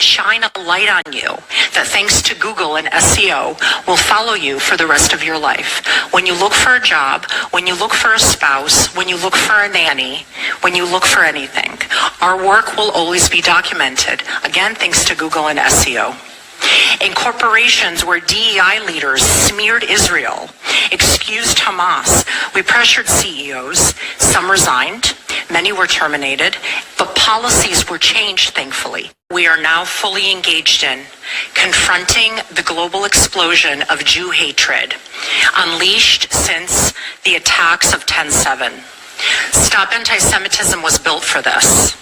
shine a light on you that thanks to Google and SEO will follow you for the rest of your life. When you look for a job, when you look for a spouse, when you look for a nanny, when you look for anything, our work will always be documented. Again, thanks to Google and SEO. In corporations where DEI leaders smeared Israel, excused Hamas, we pressured CEOs, some resigned, many were terminated, but policies were changed, thankfully. We are now fully engaged in confronting the global explosion of Jew hatred, unleashed since the attacks of 10/7. Stop Anti-Semitism was built for this.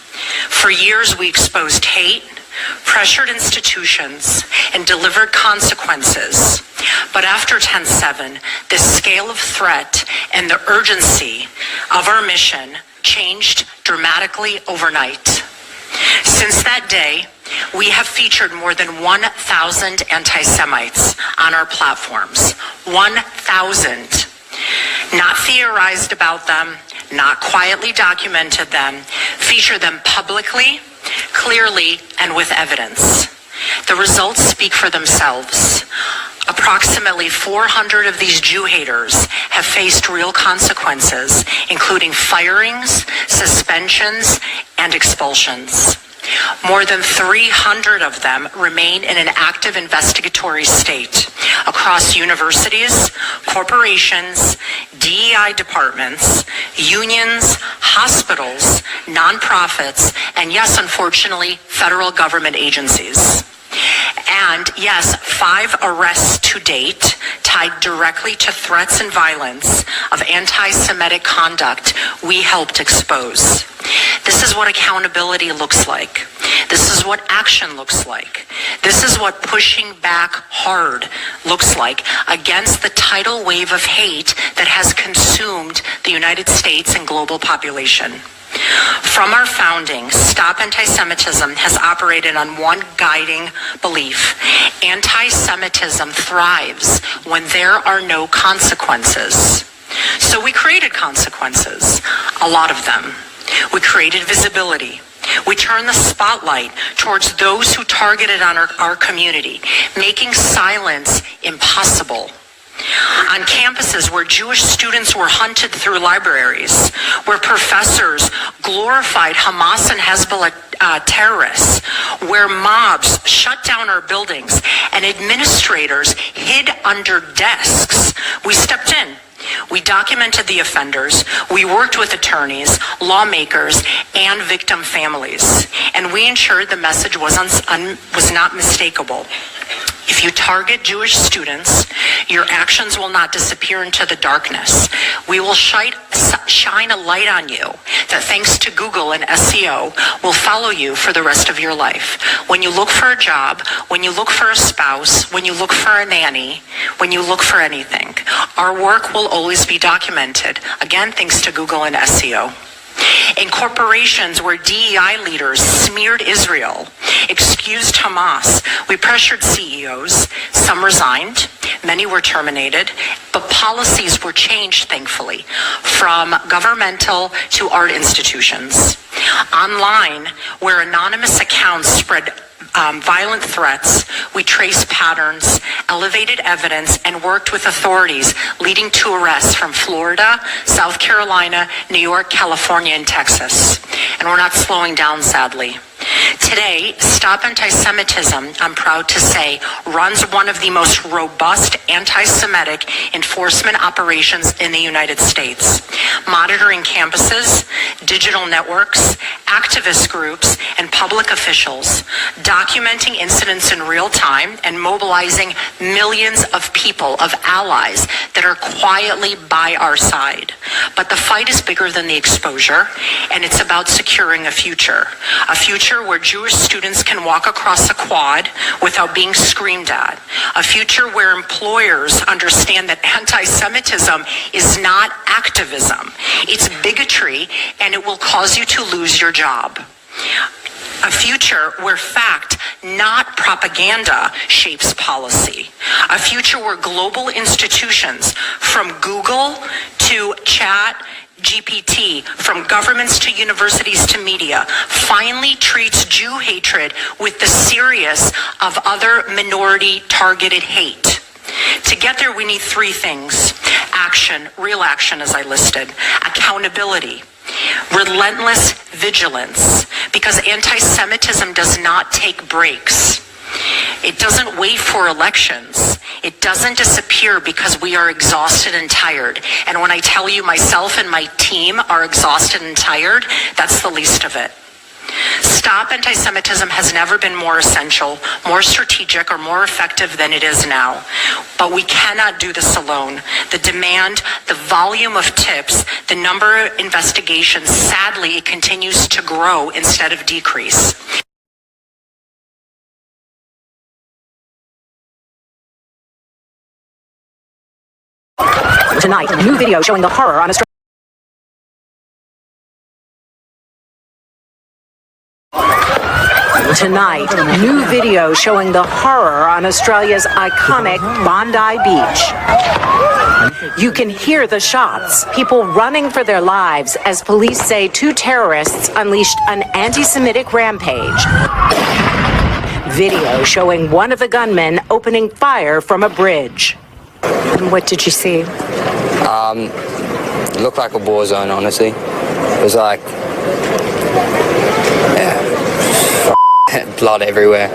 For years, we exposed hate, pressured institutions, and delivered consequences. But after 10/7, the scale of threat and the urgency of our mission changed dramatically overnight. Since that day, we have featured more than 1,000 anti-Semites on our platforms. 1,000. Not theorized about them, not quietly documented them, feature them publicly, clearly, and with evidence. The results speak for themselves. Approximately 400 of these Jew haters have faced real consequences, including firings, suspensions, and expulsions. More than 300 of them remain in an active investigatory state across universities, corporations, DEI departments, unions, hospitals, nonprofits, and yes, unfortunately, federal government agencies. And yes, 5 arrests to date tied directly to threats and violence of anti-Semitic conduct we helped expose. This is what accountability looks like. This is what action looks like. This is what pushing back hard looks like against the tidal wave of hate that has consumed the United States and global population. From our founding, Stop Anti-Semitism has operated on one guiding belief. Anti-Semitism thrives when there are no consequences. So we created consequences, a lot of them. We created visibility. We turned the spotlight towards those who targeted on our community, making silence impossible. On campuses where Jewish students were hunted through libraries, where professors glorified Hamas and Hezbollah terrorists, where mobs shut down our buildings and administrators hid under desks, we stepped in. We documented the offenders, we worked with attorneys, lawmakers, and victim families, and we ensured the message was not mistakable. If you target Jewish students, your actions will not disappear into the darkness. We will shine a light on you that thanks to Google and SEO will follow you for the rest of your life. When you look for a job, when you look for a spouse, when you look for a nanny, when you look for anything, our work will always be documented. Again, thanks to Google and SEO. In corporations where DEI leaders smeared Israel, excused Hamas, we pressured CEOs, some resigned, many were terminated, but policies were changed, thankfully, from governmental to art institutions. Online, where anonymous accounts spread violent threats, we traced patterns, elevated evidence, and worked with authorities, leading to arrests from Florida, South Carolina, New York, California, and Texas. And we're not slowing down, sadly. Today, Stop Anti-Semitism, I'm proud to say, runs one of the most robust anti-Semitic enforcement operations in the United States, monitoring campuses, digital networks, activist groups, and public officials, documenting incidents in real time and mobilizing millions of people, of allies that are quietly by our side. But the fight is bigger than the exposure, and it's about securing a future where Jewish students can walk across a quad without being screamed at, a future where employers understand that anti-Semitism is not activism, it's bigotry, and it will cause you to lose your job. A future where fact, not propaganda, shapes policy. A future where global institutions, from Google to chat GPT, from governments to universities to media, finally treats Jew hatred with the serious of other minority-targeted hate. To get there, we need three things: action, real action as I listed, accountability, relentless vigilance, because anti-Semitism does not take breaks. It doesn't wait for elections. It doesn't disappear because we are exhausted and tired. And when I tell you myself and my team are exhausted and tired, that's the least of it. Stop anti-Semitism has never been more essential, more strategic, or more effective than it is now. But we cannot do this alone. The demand, the volume of tips, the number of investigations, sadly, it continues to grow instead of decrease. Tonight, a new video showing the horror on Australia's iconic Bondi Beach. You can hear the shots, people running for their lives as police say two terrorists unleashed an anti-Semitic rampage. Video showing one of the gunmen opening fire from a bridge. And what did you see? It looked like a war zone, honestly. It was like, blood everywhere.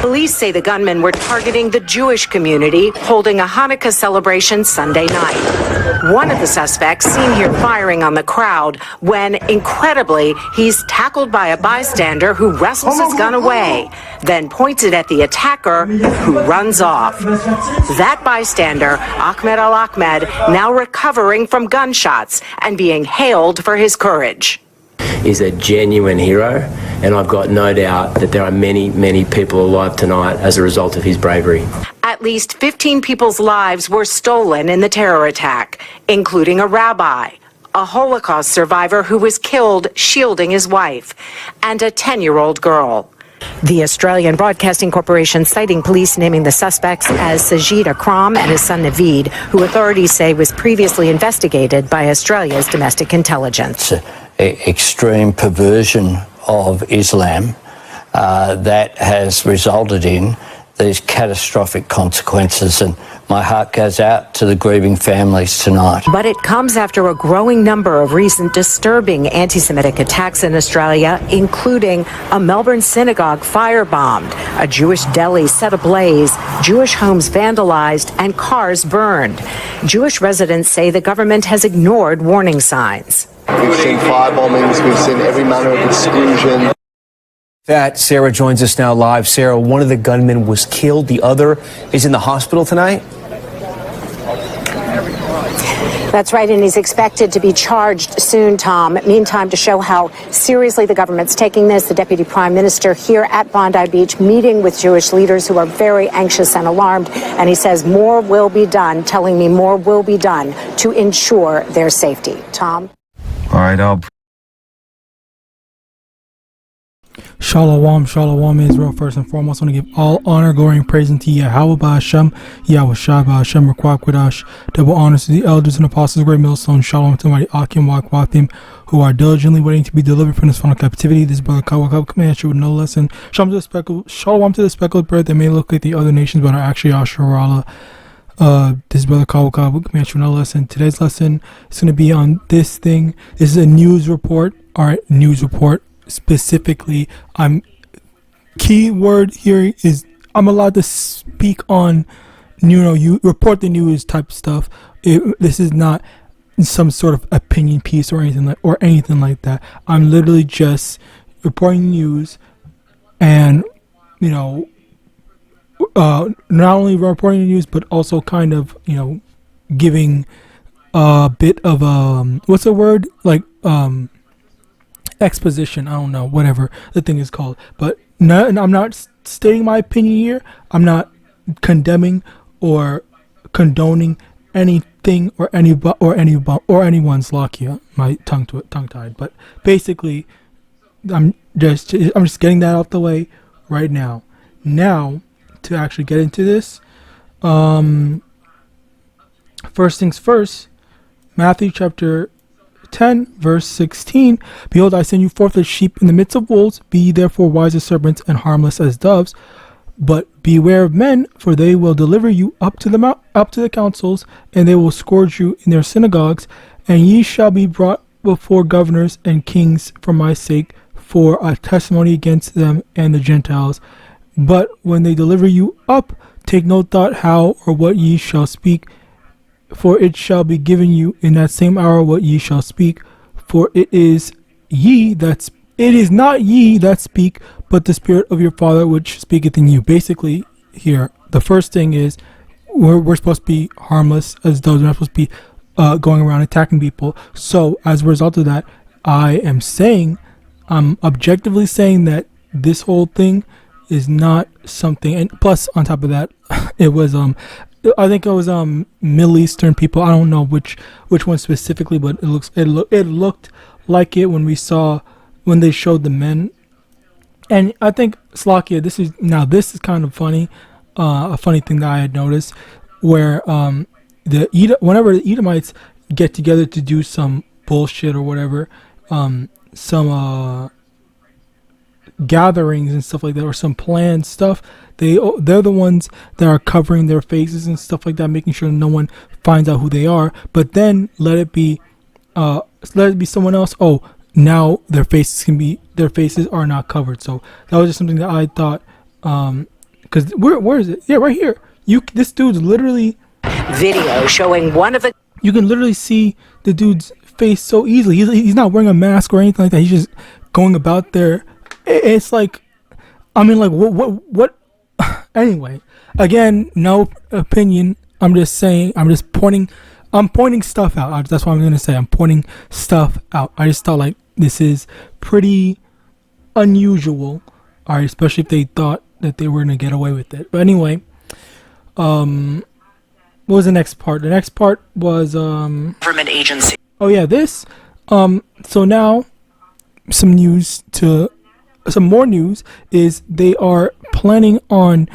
Police say the gunmen were targeting the Jewish community holding a Hanukkah celebration Sunday night. One of the suspects seen here firing on the crowd when, incredibly, he's tackled by a bystander who wrestles his gun away, then points it at the attacker who runs off. That bystander, Ahmed Al-Ahmed, now recovering from gunshots and being hailed for his courage. Is a genuine hero, and I've got no doubt that there are many, many people alive tonight as a result of his bravery. At least 15 people's lives were stolen in the terror attack, including a rabbi, a Holocaust survivor who was killed shielding his wife, and a 10-year-old girl. The Australian Broadcasting Corporation citing police naming the suspects as Sajid Akram and his son Naveed, who authorities say was previously investigated by Australia's domestic intelligence. Extreme perversion of Islam that has resulted in these catastrophic consequences, and my heart goes out to the grieving families tonight. But it comes after a growing number of recent disturbing anti-Semitic attacks in Australia, including a Melbourne synagogue firebombed, a Jewish deli set ablaze, Jewish homes vandalized, and cars burned. Jewish residents say the government has ignored warning signs. We've seen fire bombings, we've seen every manner of exclusion. That Sarah joins us now live. Sarah, one of the gunmen was killed. The other is in the hospital tonight. That's right, and he's expected to be charged soon, Tom. Meantime, to show how seriously the government's taking this, the Deputy Prime Minister here at Bondi Beach meeting with Jewish leaders who are very anxious and alarmed, and he says more will be done, telling me more will be done to ensure their safety. Tom? All right, Shalom, Shalom, Israel. First and foremost, I want to give all honor, glory, and praise unto YAHAWAH Hashem, Yahawashi Hashem, Requak Quadash. Double honors to the elders and apostles, great millstone. Shalom to mighty Akim Wakwathim, who are diligently waiting to be delivered from this final captivity. This brother Kawakab command you with no lesson. Shalom to the speckled bird that may look like the other nations, but are actually Asherah. This brother Kawakab will command you with no lesson. Today's lesson is going to be on this thing. This is a news report. All right, news report. Specifically, key word here is I'm allowed to speak on, you report the news type stuff. This is not some sort of opinion piece or anything like that. I'm literally just reporting news, and not only reporting the news, but also kind of giving a bit of what's the word, like exposition, I don't know, whatever the thing is called. But I'm not stating my opinion here. I'm not condemning or condoning anything or anyone's lakia. My tongue tied. But basically, I'm just getting that out the way right now. Now, to actually get into this, first things first, Matthew chapter 10, verse 16. Behold, I send you forth as sheep in the midst of wolves. Be ye therefore wise as serpents and harmless as doves. But beware of men, for they will deliver you up to the councils, and they will scourge you in their synagogues. And ye shall be brought before governors and kings for my sake, for a testimony against them and the Gentiles. But when they deliver you up, take no thought how or what ye shall speak, for it shall be given you in that same hour what ye shall speak. For it is not ye that speak, but the Spirit of your Father which speaketh in you. Basically, here, the first thing is we're supposed to be harmless as doves. We're not supposed to be going around attacking people. So, as a result of that, I'm objectively saying that this whole thing is not something. And plus, on top of that, it was I think it was Middle Eastern people. I don't know which one specifically, but it looked like it when they showed the men. And I think Slakia, this is kind of funny, a funny thing that I had noticed, where whenever the Edomites get together to do some bullshit or whatever, some gatherings and stuff like that, or some planned stuff, they're the ones that are covering their faces and stuff like that, making sure no one finds out who they are. But then let it be someone else. Oh, now their faces are not covered. So that was just something that I thought, because where is it? Yeah, right here. This dude's literally Video showing one of the you can literally see the dude's face so easily. He's not wearing a mask or anything like that. He's just going about there. It's like, I mean, like, what? Anyway, again, no opinion. I'm pointing stuff out. That's what I'm gonna say. I'm pointing stuff out. I just thought, like, this is pretty unusual. All right, especially if they thought that they were gonna get away with it. But anyway, what was the next part? The next part was Government agency. oh yeah, this. So now some more news is they are planning on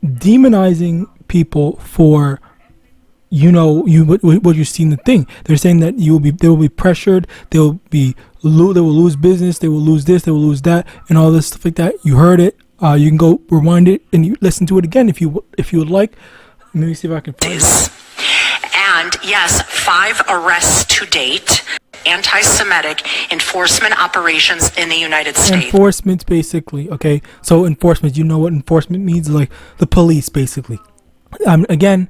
demonizing people for what you see in the thing. They're saying that they will be pressured, they will lose business, they will lose this, they will lose that, and all this stuff like that. You heard it. You can go rewind it and you listen to it again if you would like. Let me see if I can find it. And yes, 5 arrests to date. Anti-Semitic enforcement operations in the United States. Enforcement, basically. Okay, so enforcement. You know what enforcement means? Like the police, basically. Again,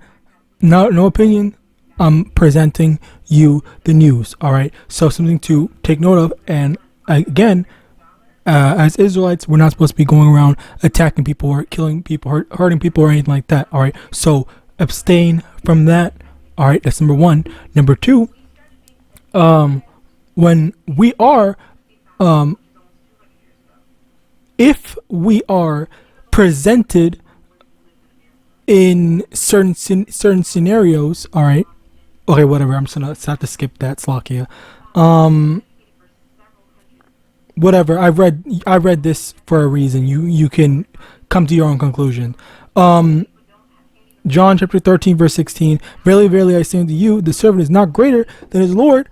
no opinion. I'm presenting you the news. All right. So something to take note of. And again, as Israelites, we're not supposed to be going around attacking people or killing people, hurting people, or anything like that. All right. So abstain from that. All right. That's number 1. Number 2. When we are, if we are presented in certain scenarios, all right, okay, whatever. I'm just gonna have to skip that, Slakia. Whatever. I read this for a reason. You can come to your own conclusion. John chapter 13 verse 16. Verily, verily, I say unto you, the servant is not greater than his Lord,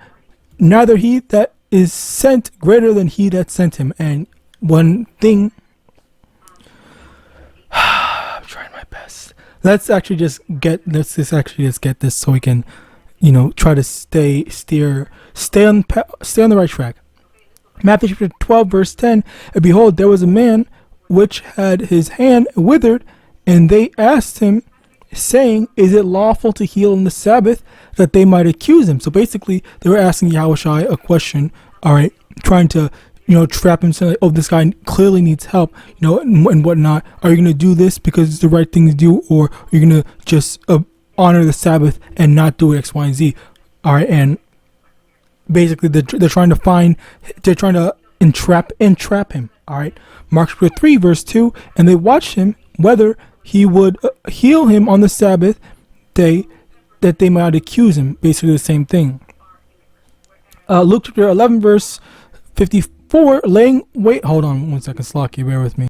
neither he that is sent greater than he that sent him. And one thing, I'm trying my best. Let's just get this so we can, try to stay on the right track. Matthew chapter 12 verse 10. And behold, there was a man which had his hand withered, and they asked him, saying, is it lawful to heal on the Sabbath, that they might accuse him? So basically, they were asking Yahawashi a question, all right, trying to, trap him, saying, like, oh, this guy clearly needs help, and whatnot. Are you going to do this because it's the right thing to do, or are you going to just honor the Sabbath and not do X, Y, and Z? All right, and basically, they're trying to entrap him, all right. Mark 3 verse 2, and they watched him whether he would heal him on the Sabbath day, that they might accuse him. Basically the same thing. Luke chapter 11 verse 54, hold on 1 second, Slacky, bear with me.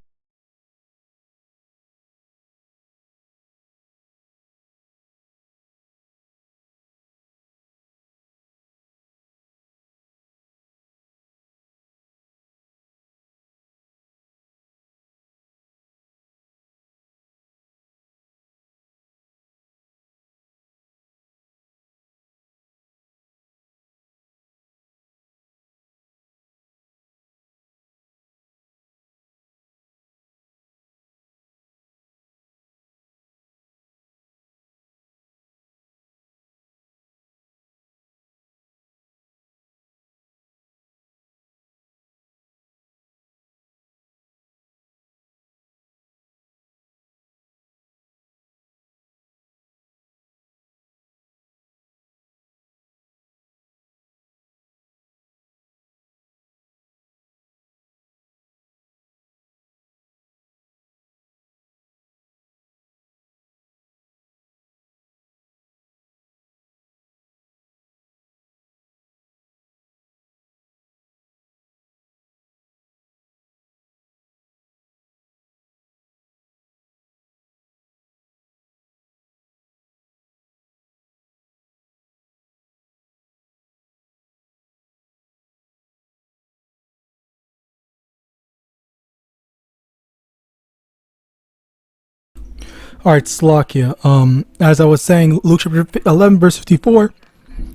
All right, Slakia. As I was saying, Luke chapter 11, verse 54,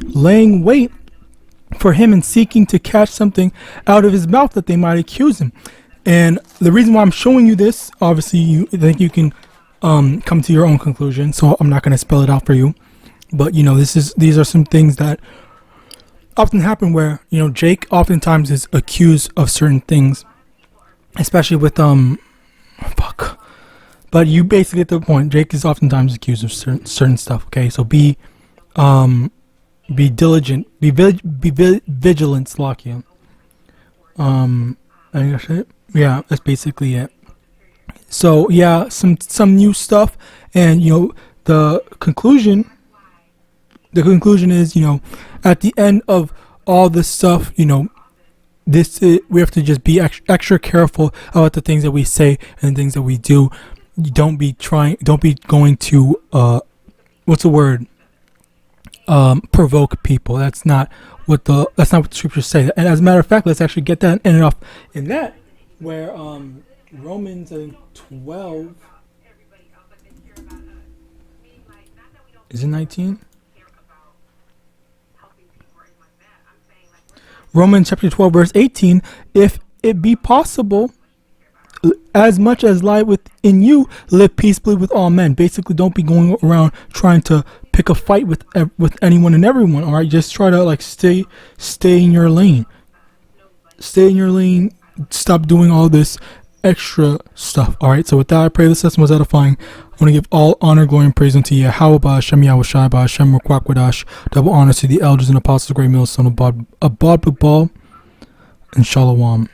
laying wait for him and seeking to catch something out of his mouth that they might accuse him. And the reason why I'm showing you this, obviously, I think you can come to your own conclusion. So I'm not going to spell it out for you. But these are some things that often happen where Jake oftentimes is accused of certain things, especially with But you basically get the point. Jake is oftentimes accused of certain stuff. Okay, so be diligent, be vigilant, Slakia. I think that's it. Yeah, that's basically it. So yeah, some new stuff, and the conclusion is at the end of all this stuff, we have to just be extra careful about the things that we say and things that we do. Don't be going to provoke people. That's not what the scriptures say. And as a matter of fact, let's actually get that ended off in that, where Romans, I think 12, is it 19? Romans chapter 12, verse 18, if it be possible, as much as lie within you, live peaceably with all men. Basically, don't be going around trying to pick a fight with anyone and everyone. All right, just try to stay in your lane. Stay in your lane. Stop doing all this extra stuff. All right. So with that, I pray this lesson was edifying. I want to give all honor, glory, and praise unto YAHAWAH, YAHAWASHI, double honor to the elders and apostles, great millstone of Biblical, and Shalom.